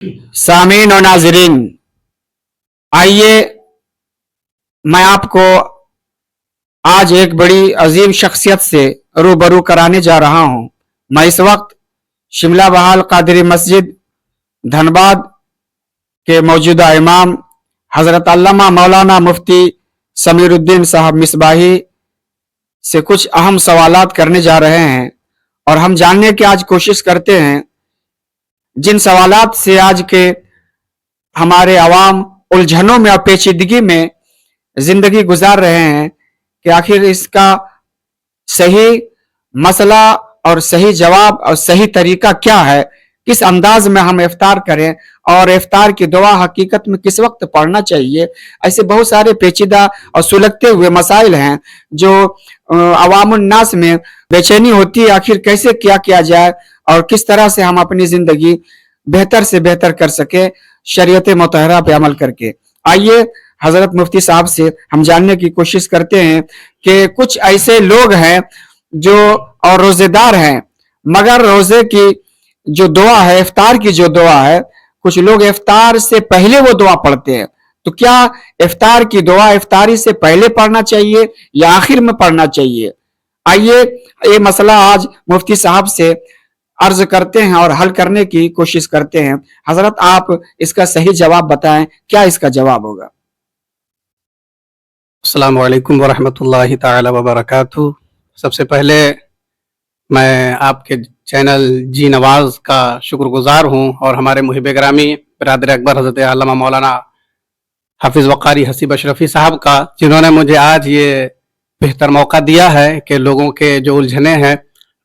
सामीन और नाजरीन, आइए मैं आपको आज एक बड़ी अजीम शख्सियत से रूबरू कराने जा रहा हूं। मैं इस वक्त शिमला बहाल कादरी मस्जिद धनबाद के मौजूदा इमाम हजरत अल्लामा मौलाना मुफ्ती समीरुद्दीन साहब मिसबाही से कुछ अहम सवालात करने जा रहे हैं और हम जानने की आज कोशिश करते हैं। जिन सवालात से आज के हमारे अवाम उलझनों में और पेचीदगी में जिंदगी गुजार रहे हैं कि आखिर इसका सही मसला और सही जवाब और सही तरीका क्या है, किस अंदाज में हम इफ्तार करें और इफ्तार की दुआ हकीकत में किस वक्त पढ़ना चाहिए। ऐसे बहुत सारे पेचीदा और सुलगते हुए मसाइल हैं जो अवामुन नास में बेचैनी होती है। आखिर कैसे क्या किया जाए और किस तरह से हम अपनी जिंदगी बेहतर से बेहतर कर सके शरीयत मुतहरा पे अमल करके। आइए हजरत मुफ्ती साहब से हम जानने की कोशिश करते हैं कि कुछ ऐसे लोग हैं जो और रोजेदार हैं, मगर रोजे की जो दुआ है, इफ्तार की जो दुआ है, कुछ लोग इफ्तार से पहले वो दुआ पढ़ते हैं। तो क्या इफ्तार की दुआ इफ्तारी से पहले पढ़ना चाहिए या आखिर में पढ़ना चाहिए? आइए ये मसला आज मुफ्ती साहब से अर्ज करते हैं और हल करने की कोशिश करते हैं। हजरत आप इसका सही जवाब बताएं, क्या इसका जवाब होगा? अस्सलामु अलैकुम वरहमतुल्लाहि ताला वबरकातुहू। सबसे पहले मैं आपके चैनल जी नवाज का शुक्रगुजार हूँ और हमारे मुहिब ग्रामी बिरादर अकबर हज़रत अल्लामा मौलाना हाफिज़ वक़ारी हसीब अशरफी साहब का, जिन्होंने मुझे आज ये बेहतर मौका दिया है कि लोगों के जो उलझने हैं,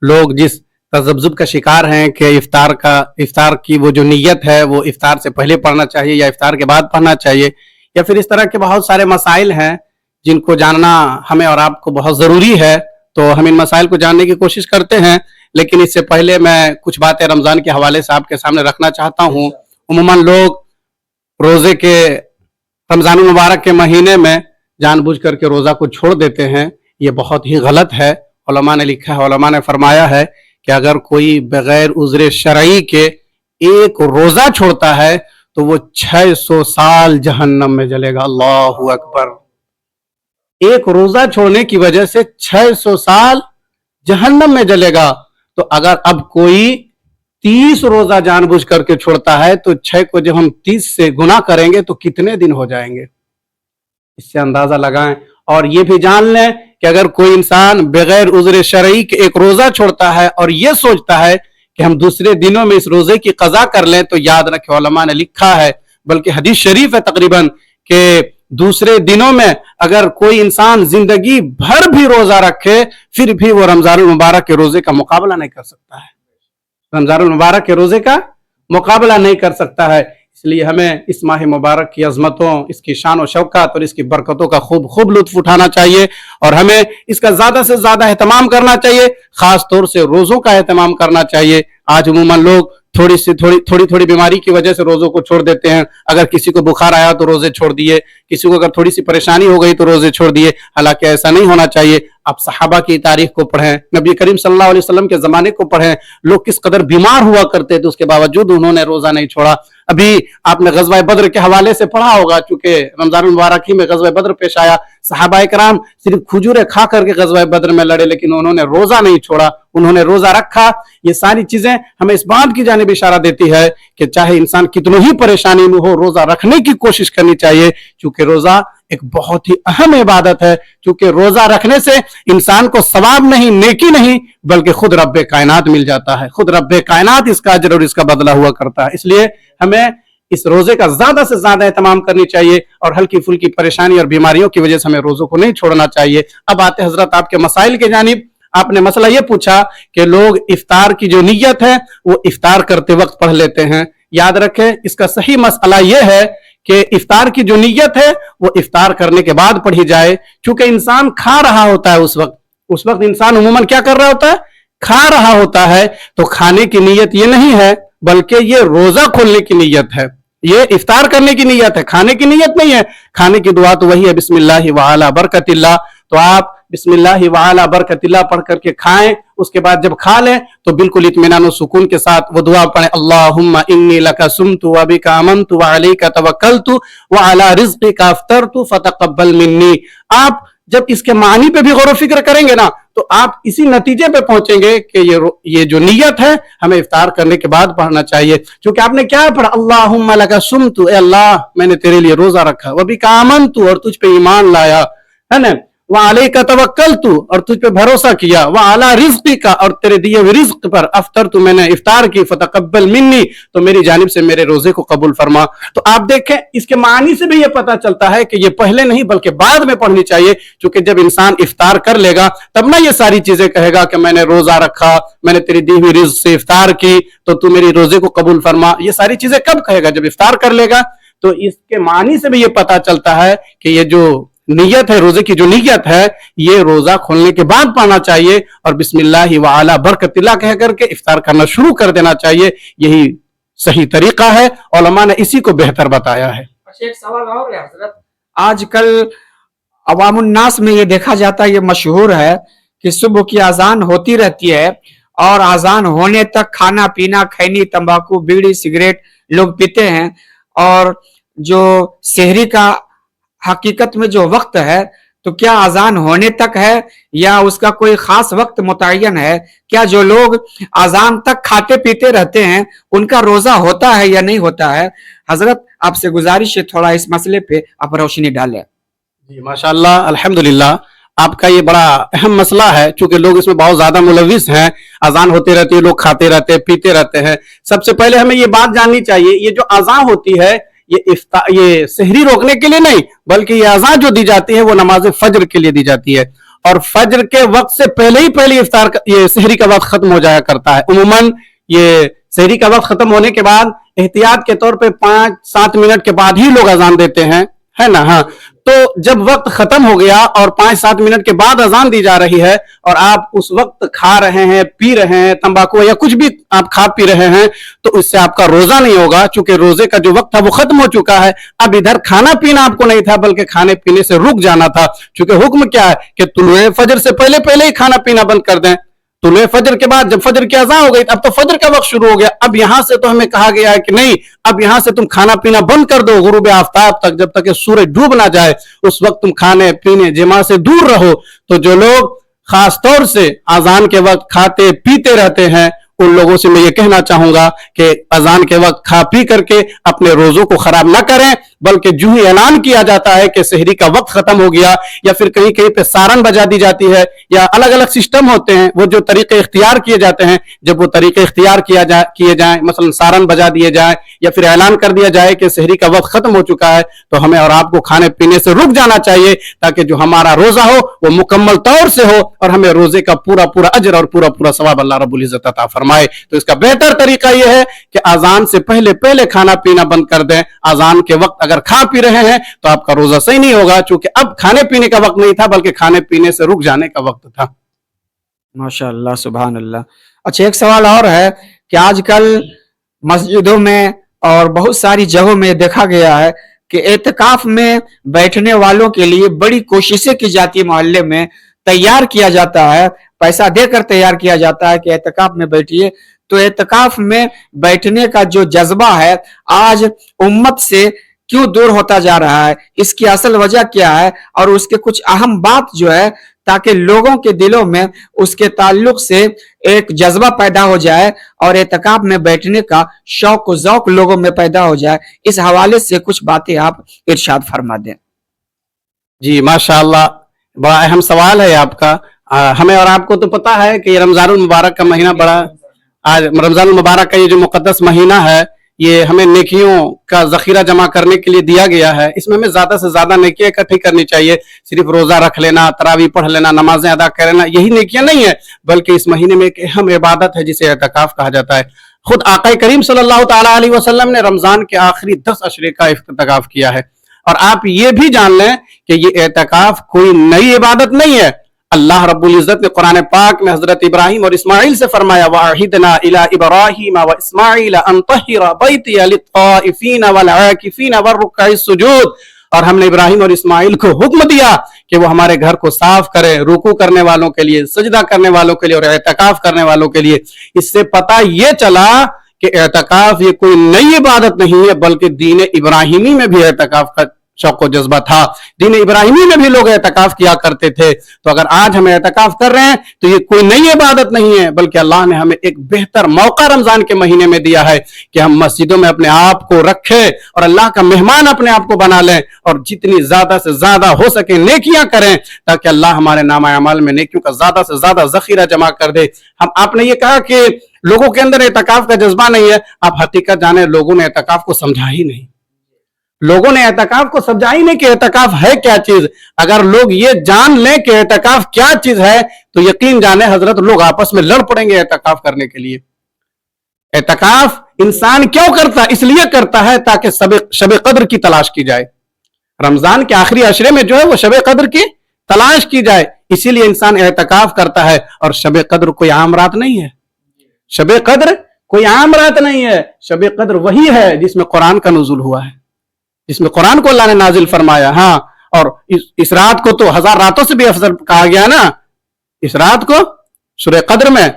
लोग जिस तज़ब्ज़ुब का शिकार हैं कि इफ्तार की वो जो नीयत है वो इफ्तार से पहले पढ़ना चाहिए या इफ्तार के बाद पढ़ना चाहिए, या फिर इस तरह के बहुत सारे मसाइल हैं जिनको जानना हमें और आपको बहुत ज़रूरी है। तो हम इन मसाइल को जानने की कोशिश करते हैं, लेकिन इससे पहले मैं कुछ बातें रमज़ान के हवाले से आपके सामने रखना चाहता हूँ। उम्मन लोग रोज़े के रमज़ान मुबारक के महीने में जानबूझ करके रोज़ा को छोड़ देते हैं। ये बहुत ही गलत है। उलमा ने लिखा है, उलमा ने फरमाया है कि अगर कोई बगैर उज़्र शरई के एक रोज़ा छोड़ता है तो वो 600 साल जहन्नम में जलेगा। अल्लाहु अकबर। एक रोजा छोड़ने की वजह से 600 साल जहन्नम में जलेगा। तो अगर अब कोई 30 रोजा जानबूझ करके छोड़ता है तो 6 को जब हम 30 से गुना करेंगे तो कितने दिन हो जाएंगे, इससे अंदाजा लगाएं। और ये भी जान लें कि अगर कोई इंसान बगैर उज़्र शरई के एक रोजा छोड़ता है और ये सोचता है कि हम दूसरे दिनों में इस रोजे की कज़ा कर लें, तो याद रखें उलमा ने लिखा है, बल्कि हदीस शरीफ है तकरीबन, कि दूसरे दिनों में अगर कोई इंसान जिंदगी भर भी रोजा रखे फिर भी वो रमजान मुबारक के रोजे का मुकाबला नहीं कर सकता है। रमजान मुबारक के रोजे का मुकाबला नहीं कर सकता है। इसलिए हमें इस माह मुबारक की अजमतों, इसकी शान और शौकत और इसकी बरकतों का खूब लुत्फ उठाना चाहिए और हमें इसका ज्यादा से ज्यादा एहतमाम करना चाहिए। खास तौर से रोजों का एहतमाम करना चाहिए। आज उमूमन लोग थोड़ी बीमारी की वजह से रोजों को छोड़ देते हैं। अगर किसी को बुखार आया तो रोजे छोड़ दिए, किसी को अगर थोड़ी सी परेशानी हो गई तो रोजे छोड़ दिए। हालांकि ऐसा नहीं होना चाहिए। आप सहाबा की तारीख को पढ़ें, नबी करीम सल्लल्लाहु अलैहि वसल्लम के जमाने को पढ़ें। लोग किस कदर बीमार हुआ करते थे, उसके बावजूद उन्होंने रोजा नहीं छोड़ा। अभी आपने गज़वा बद्र के हवाले से पढ़ा होगा, चूंकि रमजान मुबारक ही में गज़वा बद्र पेश आया। सहाबाए कराम सिर्फ खजूरें खा करके गज़वा बद्र में लड़े, लेकिन उन्होंने रोजा नहीं छोड़ा, उन्होंने रोजा रखा। ये सारी चीजें हमें इस बात की जानिब इशारा देती है कि चाहे इंसान कितनी ही परेशानी में हो, रोजा रखने की कोशिश करनी चाहिए, क्योंकि रोजा एक बहुत ही अहम इबादत है। क्योंकि रोजा रखने से इंसान को सवाब नहीं, नेकी नहीं, बल्कि खुद रब्बे कायनात मिल जाता है। खुद रब्बे कायनात इसका अजर और इसका बदला हुआ करता है। इसलिए हमें इस रोजे का ज्यादा से ज्यादा एहतमाम करनी चाहिए और हल्की फुल्की परेशानी और बीमारियों की वजह से हमें रोजों को नहीं छोड़ना चाहिए। अब आते हजरत आपके मसाइल के जानिब। आपने मसला ये पूछा कि लोग इफ्तार की जो नीयत है वो इफ्तार करते वक्त पढ़ लेते हैं। याद रखें, इसका सही मसला ये है कि इफ्तार की जो नीयत है वो इफ्तार करने के बाद पढ़ी जाए। क्योंकि इंसान खा रहा होता है, उस वक्त इंसान उमूमन क्या कर रहा होता है, खा रहा होता है। तो खाने की नीयत ये नहीं है, बल्कि ये रोजा खोलने की नीयत है, ये इफ्तार करने की नीयत है, खाने की नीयत नहीं है। खाने की दुआ तो वही है, बिस्मिल्लाह व अला बरकतिल्लाह। तो आप बिस्मिल्लाह व अला बरकतिल्लाह पढ़ करके खाएं। उसके बाद जब खा लें तो बिल्कुल इत्मीनान और सुकून के साथ वो दुआ पढ़ें, अल्लाहुम्मा इन्नी लका सुमतु व बिका आमनतु व अलैका तवक्कलतु व अला रिज़्क़िका अफ्तरतु फतक़ब्बल मिन्नी। आप जब इसके मानी पे भी गौर व फिक्र करेंगे ना तो आप इसी नतीजे पे पहुंचेंगे कि ये जो नियत है हमें इफ्तार करने के बाद पढ़ना चाहिए। क्योंकि आपने क्या पढ़ा, अल्लाहुम्मा लका सुमतु, ए अल्लाह मैंने तेरे लिए रोजा रखा, व बिका आमनतु और तुझ पे ईमान लाया, है ना, व अलैका तवक्कलतु और तुझ पे भरोसा किया, व अला रिज़्क़िका और तेरे दिए हुए रिज़्क़ पर अफ्तरतु मैंने इफ्तार की, फतक़ब्बल मिन्नी तो मेरी जानिब से मेरे रोजे को कबूल फरमा। तो आप देखें इसके मानी से भी ये पता चलता है कि ये पहले नहीं बल्कि बाद में पढ़नी चाहिए। क्योंकि जब इंसान इफ्तार कर लेगा तब ना ये सारी चीजें कहेगा कि मैंने रोजा रखा, मैंने तेरी दी हुई रिज़्क़ से इफ्तार की तो तू मेरी रोजे को कबूल फरमा। ये सारी चीजें कब कहेगा, जब इफ्तार कर लेगा। तो इसके मानी से भी ये पता चलता है कि ये जो नियत है, रोजे की जो नियत है, ये रोजा खोलने के बाद पढ़ना चाहिए और बिस्मिल्लाह व अला बरकतिल्लाह कह करके इफ्तार करना शुरू कर देना चाहिए। यही सही तरीका है, उलमा ने इसी को बेहतर बताया है। अच्छा, एक सवाल और है हजरत, आजकल अवामुन्नास में ये देखा जाता है, ये मशहूर है कि सुबह की अजान होती रहती है और अजान होने तक खाना पीना, खैनी, तंबाकू, बीड़ी, सिगरेट लोग पीते हैं। और जो सहरी का हकीकत में जो वक्त है तो क्या अजान होने तक है या उसका कोई खास वक्त मुतय्यन है? क्या जो लोग अजान तक खाते पीते रहते हैं उनका रोजा होता है या नहीं होता है? हजरत आपसे गुजारिश है थोड़ा इस मसले पे आप रोशनी डालें। जी माशाल्लाह, अल्हम्दुलिल्लाह, आपका ये बड़ा अहम मसला है क्योंकि लोग इसमें बहुत ज्यादा मुलविस हैं। अजान होती रहती है, लोग खाते रहते हैं, पीते रहते हैं। सबसे पहले हमें ये बात जाननी चाहिए, ये जो अजान होती है ये सहरी रोकने के लिए नहीं बल्कि ये अजान जो दी जाती है वो नमाज फजर के लिए दी जाती है। और फजर के वक्त से पहले ही पहले इफ्तार ये सहरी का वक्त खत्म हो जाया करता है। उमूमन ये सहरी का वक्त खत्म होने के बाद एहतियात के तौर पे 5-7 मिनट के बाद ही लोग अजान देते हैं, है ना। हाँ, तो जब वक्त खत्म हो गया और 5-7 मिनट के बाद अजान दी जा रही है और आप उस वक्त खा रहे हैं, पी रहे हैं, तंबाकू या कुछ भी आप खा पी रहे हैं तो इससे आपका रोजा नहीं होगा। चूंकि रोजे का जो वक्त था वो खत्म हो चुका है। अब इधर खाना पीना आपको नहीं था बल्कि खाने पीने से रुक जाना था। चूंकि हुक्म क्या है कि तुलुए फजर से पहले पहले ही खाना पीना बंद कर दें। तुलुए फजर के बाद जब फजर की अज़ान हो गई अब तो फजर का वक्त शुरू हो गया। अब यहां से तो हमें कहा गया है कि नहीं, अब यहां से तुम खाना पीना बंद कर दो गुरूब आफ्ताब तक, जब तक सूरज डूब ना जाए उस वक्त तुम खाने पीने जिमा से दूर रहो। तो जो लोग खास तौर से अजान के वक्त खाते पीते रहते हैं उन लोगों से मैं ये कहना चाहूंगा कि अजान के वक्त खा पी करके अपने रोजों को खराब ना करें, बल्कि जो ही ऐलान किया जाता है कि सहरी का वक्त खत्म हो गया या फिर कहीं कहीं पे सारन बजा दी जाती है या अलग अलग सिस्टम होते हैं, वो जो तरीके इख्तियार किए जाते हैं, जब वो तरीके इख्तियार किए जाए मसलन सारन बजा दिए जाए या फिर ऐलान कर दिया जाए कि सहरी का वक्त खत्म हो चुका है, तो हमें और आपको खाने पीने से रुक जाना चाहिए ताकि जो हमारा रोजा हो वो मुकम्मल तौर से हो और हमें रोजे का पूरा पूरा अजर और पूरा पूरा सवाब अल्लाह रब्बुल इज्जत अता फरमाए। तो इसका बेहतर तरीका यह है कि अजान से पहले पहले खाना पीना बंद कर दें। अजान के वक्त अगर खा पी रहे हैं तो आपका रोजा सही नहीं होगा, क्योंकि अब खाने पीने का वक्त नहीं था बल्कि खाने पीने से रुक जाने का वक्त था। माशाअल्लाह, सुभान अल्लाह। अच्छा, एक सवाल और है कि आजकल मस्जिदों में और बहुत सारी जगहों में देखा गया है कि एतकाफ में बैठने वालों के लिए बड़ी कोशिशें की जाती है, मोहल्ले में तैयार किया जाता है, पैसा देकर तैयार किया जाता है कि एतकाफ में बैठिए। तो एतकाफ में बैठने का जो जज्बा है आज उम्मत से क्यों दूर होता जा रहा है, इसकी असल वजह क्या है और उसके कुछ अहम बात जो है ताकि लोगों के दिलों में उसके ताल्लुक से एक जज्बा पैदा हो जाए और एतकाफ में बैठने का शौक ज़ौक लोगों में पैदा हो जाए। इस हवाले से कुछ बातें आप इरशाद फरमा दें। जी माशाअल्लाह, बड़ा अहम सवाल है आपका। हमें और आपको तो पता है कि रमजानुल मुबारक का महीना आज रमजानुल मुबारक का ये जो मुकद्दस महीना है ये हमें नेकियों का जखीरा जमा करने के लिए दिया गया है। इसमें हमें ज्यादा से ज्यादा नेकियां इकट्ठी करनी चाहिए। सिर्फ रोजा रख लेना, तरावी पढ़ लेना, नमाजें अदा कर लेना यही नेकियां नहीं है, बल्कि इस महीने में एक अहम इबादत है जिसे एतकाफ कहा जाता है। खुद आका करीम सल्लल्लाहु तआला अलैहि वसल्लम ने रमजान के आखिरी 10 अशरे का एतकाफ किया है। और आप ये भी जान लें कि ये एतकाफ कोई नई इबादत नहीं है। अल्लाह रब्बुल इज्जत ने कुरान पाक में हजरत इब्राहिम और इस्माइल से फरमाया, वाहिदना इला इब्राहिम व इस्माइल अन तहिरा बैती लित्ताइफीन वल आकिफीन वरुक्काइस सुजूद। और हमने इब्राहिम और इस्माइल को हुक्म दिया کہ وہ ہمارے گھر کو صاف کرے رکوع کرنے والوں کے لیے, سجدہ کرنے والوں کے لیے اور اعتکاف کرنے والوں کے لیے. اس سے پتہ یہ چلا کہ اعتکاف یہ کوئی نئی عبادت نہیں ہے, بلکہ دین ابراہیمی میں بھی اعتکاف کا شوق و جذبہ تھا. دین ابراہیمی میں بھی لوگ اعتکاف کیا کرتے تھے. تو اگر آج ہم اعتکاف کر رہے ہیں تو یہ کوئی نئی عبادت نہیں ہے, بلکہ اللہ نے ہمیں ایک بہتر موقع رمضان کے مہینے میں دیا ہے کہ ہم مسجدوں میں اپنے آپ کو رکھیں اور اللہ کا مہمان اپنے آپ کو بنا لیں, اور جتنی زیادہ سے زیادہ ہو سکے نیکیاں کریں, تاکہ اللہ ہمارے نامہ اعمال میں نیکیوں کا زیادہ سے زیادہ ذخیرہ جمع کر دے. آپ نے یہ کہا کہ لوگوں کے اندر اعتکاف کا جذبہ نہیں ہے. آپ حقیقت جانیں, لوگوں نے اعتکاف کو سمجھا ہی نہیں. لوگوں نے اعتکاف کو سمجھا ہی نہیں کہ اعتکاف ہے کیا چیز. اگر لوگ یہ جان لیں کہ اعتکاف کیا چیز ہے تو یقین جانیں حضرت لوگ آپس میں لڑ پڑیں گے اعتکاف کرنے کے لیے. اعتکاف انسان کیوں کرتا ہے؟ اس لیے کرتا ہے تاکہ شب قدر کی تلاش کی جائے. رمضان کے آخری عشرے میں جو ہے وہ شب قدر کی تلاش کی جائے, اسی لیے انسان اعتکاف کرتا ہے. اور شب قدر کوئی عام رات نہیں ہے. شب قدر کوئی عام رات نہیں ہے. شب قدر وہی ہے جس میں قرآن کا نزول ہوا ہے, جس میں قرآن کو اللہ نے نازل فرمایا. ہاں, اور اس رات کو تو 1000 راتوں سے بھی افضل کہا گیا نا. اس رات کو سورہ قدر میں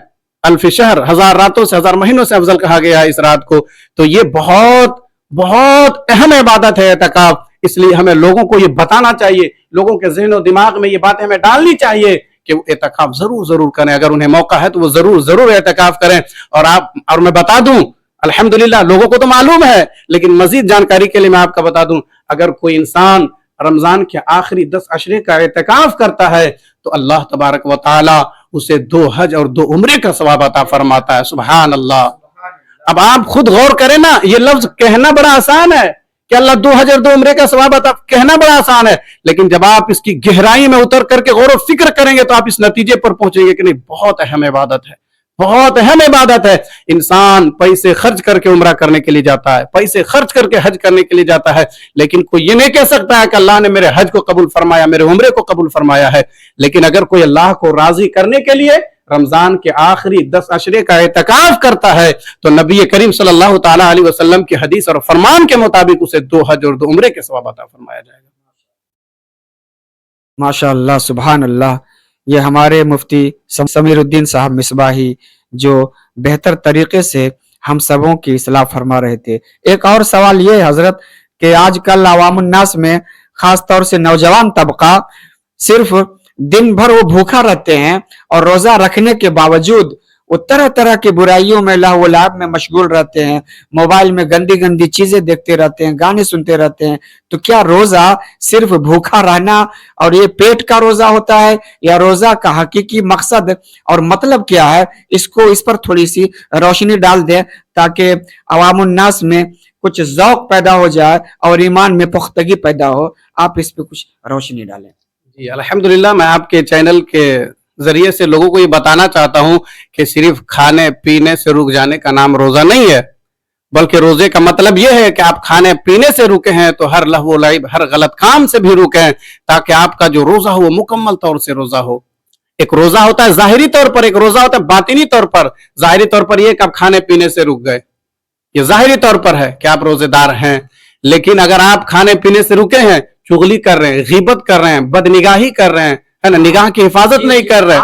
الف شہر, 1000 راتوں سے 1000 مہینوں سے افضل کہا گیا ہے اس رات کو. تو یہ بہت بہت اہم عبادت ہے اعتکاف. اس لیے ہمیں لوگوں کو یہ بتانا چاہیے, لوگوں کے ذہن و دماغ میں یہ باتیں ہمیں ڈالنی چاہیے کہ وہ اعتکاف ضرور کریں. اگر انہیں موقع ہے تو وہ ضرور اعتکاف کریں. اور میں بتا دوں, الحمدللہ لوگوں کو تو معلوم ہے, لیکن مزید جانکاری کے لیے میں آپ کا بتا دوں, اگر کوئی انسان رمضان کے آخری 10 عشرے کا اعتکاف کرتا ہے تو اللہ تبارک و تعالی اسے 2 حج اور 2 عمرے کا ثواب عطا فرماتا ہے. سبحان اللہ. اب آپ خود غور کریں نا, یہ لفظ کہنا بڑا آسان ہے کہ اللہ 2 حج اور 2 عمرے کا ثواب عطا, کہنا بڑا آسان ہے, لیکن جب آپ اس کی گہرائی میں اتر کر کے غور و فکر کریں گے تو آپ اس نتیجے پر پہنچیں گے کہ نہیں, بہت اہم عبادت ہے, بہت اہم عبادت ہے. انسان پیسے خرچ کر کے عمرہ کرنے کے لیے جاتا ہے, پیسے خرچ کر کے حج کرنے کے لیے جاتا ہے, لیکن کوئی یہ نہیں کہہ سکتا ہے کہ اللہ نے میرے حج کو قبول فرمایا, میرے عمرے کو قبول فرمایا ہے. لیکن اگر کوئی اللہ کو راضی کرنے کے لیے رمضان کے آخری 10 عشرے کا اعتکاف کرتا ہے تو نبی کریم صلی اللہ تعالی علیہ وسلم کی حدیث اور فرمان کے مطابق اسے 2 حج اور 2 عمرے کے ثواب عطا فرمایا جائے گا. ماشاء اللہ, سبحان اللہ. یہ ہمارے مفتی سمیر الدین صاحب مصباحی جو بہتر طریقے سے ہم سبوں کی اصلاح فرما رہے تھے. ایک اور سوال یہ ہے حضرت کہ آج کل عوام الناس میں خاص طور سے نوجوان طبقہ صرف دن بھر وہ بھوکا رہتے ہیں اور روزہ رکھنے کے باوجود وہ طرح طرح کی برائیوں میں لہو و لعب میں مشغول رہتے ہیں, موبائل میں گندی گندی چیزیں دیکھتے رہتے ہیں, گانے سنتے رہتے ہیں. تو کیا روزہ صرف بھوکا رہنا اور یہ پیٹ کا روزہ ہوتا ہے, یا روزہ کا حقیقی مقصد اور مطلب کیا ہے؟ اس پر تھوڑی سی روشنی ڈال دیں تاکہ عوام الناس میں کچھ ذوق پیدا ہو جائے اور ایمان میں پختگی پیدا ہو. آپ اس پہ کچھ روشنی ڈالیں. جی الحمدللہ, میں آپ کے چینل کے ذریعے سے لوگوں کو یہ بتانا چاہتا ہوں کہ صرف کھانے پینے سے رک جانے کا نام روزہ نہیں ہے, بلکہ روزے کا مطلب یہ ہے کہ آپ کھانے پینے سے رکے ہیں تو ہر لہو و لعب, ہر غلط کام سے بھی رکیں, تاکہ آپ کا جو روزہ ہو وہ مکمل طور سے روزہ ہو. ایک روزہ ہوتا ہے ظاہری طور پر, ایک روزہ ہوتا ہے باطنی طور پر. ظاہری طور پر یہ کہ آپ کھانے پینے سے رک گئے, یہ ظاہری طور پر ہے کہ آپ روزے دار ہیں. لیکن اگر آپ کھانے پینے سے رکے ہیں, چغلی کر رہے ہیں, غیبت کر رہے ہیں, بدنگاہی کر رہے ہیں, ہے نا, نگاہ کی حفاظت نہیں کر رہے,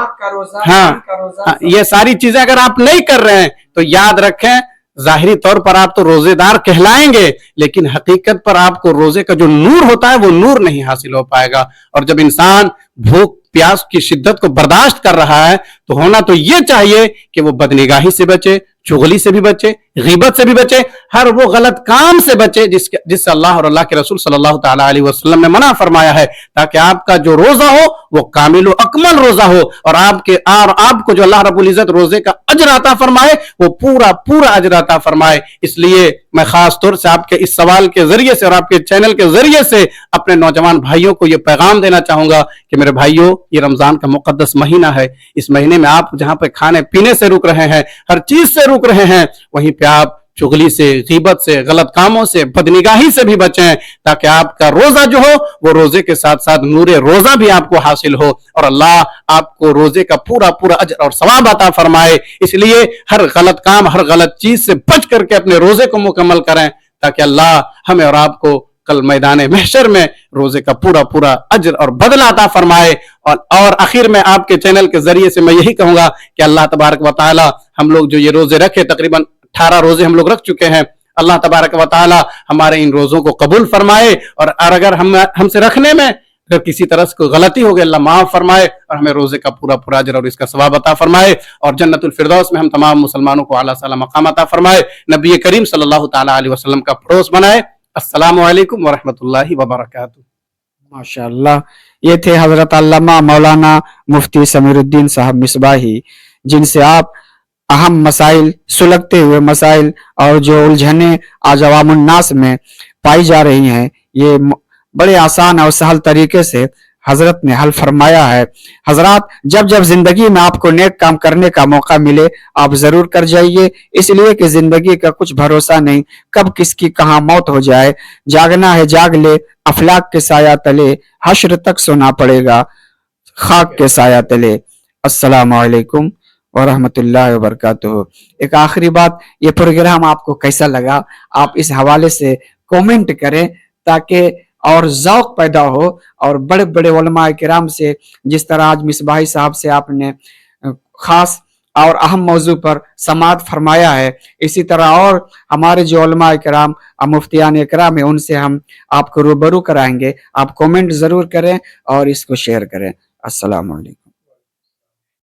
ہاں, یہ ساری چیزیں اگر آپ نہیں کر رہے ہیں تو یاد رکھیں ظاہری طور پر آپ تو روزے دار کہلائیں گے, لیکن حقیقت پر آپ کو روزے کا جو نور ہوتا ہے وہ نور نہیں حاصل ہو پائے گا. اور جب انسان بھوک پیاس کی شدت کو برداشت کر رہا ہے تو ہونا تو یہ چاہیے کہ وہ بدنگاہی سے بچے, چغلی سے بھی بچے, غیبت سے بھی بچے, ہر وہ غلط کام سے بچے جس سے اللہ اور اللہ کے رسول صلی اللہ تعالی علیہ وسلم نے منع فرمایا ہے, تاکہ آپ کا جو روزہ ہو وہ کامل و اکمل روزہ ہو, اور آپ کو جو اللہ رب العزت روزے کا اجر عطا فرمائے وہ پورا اجر عطا فرمائے. اس لیے میں خاص طور سے آپ کے اس سوال کے ذریعے سے اور آپ کے چینل کے ذریعے سے اپنے نوجوان بھائیوں کو یہ پیغام دینا چاہوں گا کہ میرے بھائیوں, یہ رمضان کا مقدس مہینہ ہے. اس مہینے میں آپ جہاں پہ کھانے پینے سے رک رہے ہیں, ہر چیز سے رک رہے ہیں, وہیں پہ آپ چغلی سے, غیبت سے, غلط کاموں سے, بدنگاہی سے بھی بچیں, تاکہ آپ کا روزہ جو ہو وہ روزے کے ساتھ ساتھ نور روزہ بھی آپ کو حاصل ہو, اور اللہ آپ کو روزے کا پورا اجر اور ثواب عطا فرمائے. اس لیے ہر غلط کام, ہر غلط چیز سے بچ کر کے اپنے روزے کو مکمل کریں, تاکہ اللہ ہمیں اور آپ کو कल मैदान महशर में रोजे का पूरा पूरा अज्र और बदला अता फरमाए। और आखिर में आपके चैनल के जरिए से मैं यही कहूंगा कि अल्लाह तबारक व तआला हम लोग जो ये रोजे रखे, तकरीबन 18 रोजे हम लोग रख चुके हैं, अल्लाह तबारक व तआला हमारे इन रोजों को कबूल फरमाए। और अगर हमसे रखने में अगर किसी तरह से कोई गलती हो गई, अल्लाह माफ फरमाए और हमें रोजे का पूरा पूरा अजर और इसका सवाब अता फरमाए। और जन्नतुल फिरदौस में हम तमाम मुसलमानों को आला साला मकाम अता फरमाए। नबी करीम सल्लल्लाहु ताला अलैहि वसल्लम का पड़ोस बनाए। अस्सलामु अलैकुम व रहमतुल्लाहि व बरकातुहू। माशाअल्लाह, ये थे हजरत अल्लामा मौलाना मुफ्ती समीरुद्दीन साहब मिसबाही, जिनसे आप अहम मसाइल, सुलगते हुए मसाइल और जो उलझने आज अवामुन्नास में पाई जा रही हैं, ये बड़े आसान और सहल तरीके से हजरत ने हल फरमाया है। हजरात, जब जब जिंदगी में आपको नेक काम करने का मौका मिले, आप जरूर कर जाइए, इसलिए कि जिंदगी का कुछ भरोसा नहीं, कब किसकी कहाँ मौत हो जाए। जागना है जाग ले, अफलाक के साया तले, हश्र तक सोना पड़ेगा खाक के साया तले। अस्सलामु अलैकुम व रहमतुल्लाहि व बरकातुहू। एक आखिरी बात, ये प्रोग्राम आपको कैसा लगा, आप इस हवाले से कमेंट करें ताकि और ज़ौक पैदा हो और बड़े बड़े उलमा किराम से, जिस तरह आज मिसबाही साहब से आपने खास और अहम मौजू पर समाअत फरमाया है, इसी तरह और हमारे जो उलमा किराम मुफ्तियान इकराम है, उनसे हम आपको रूबरू कराएंगे। आप कमेंट ज़रूर करें और इसको शेयर करें। अस्सलामु अलैकुम।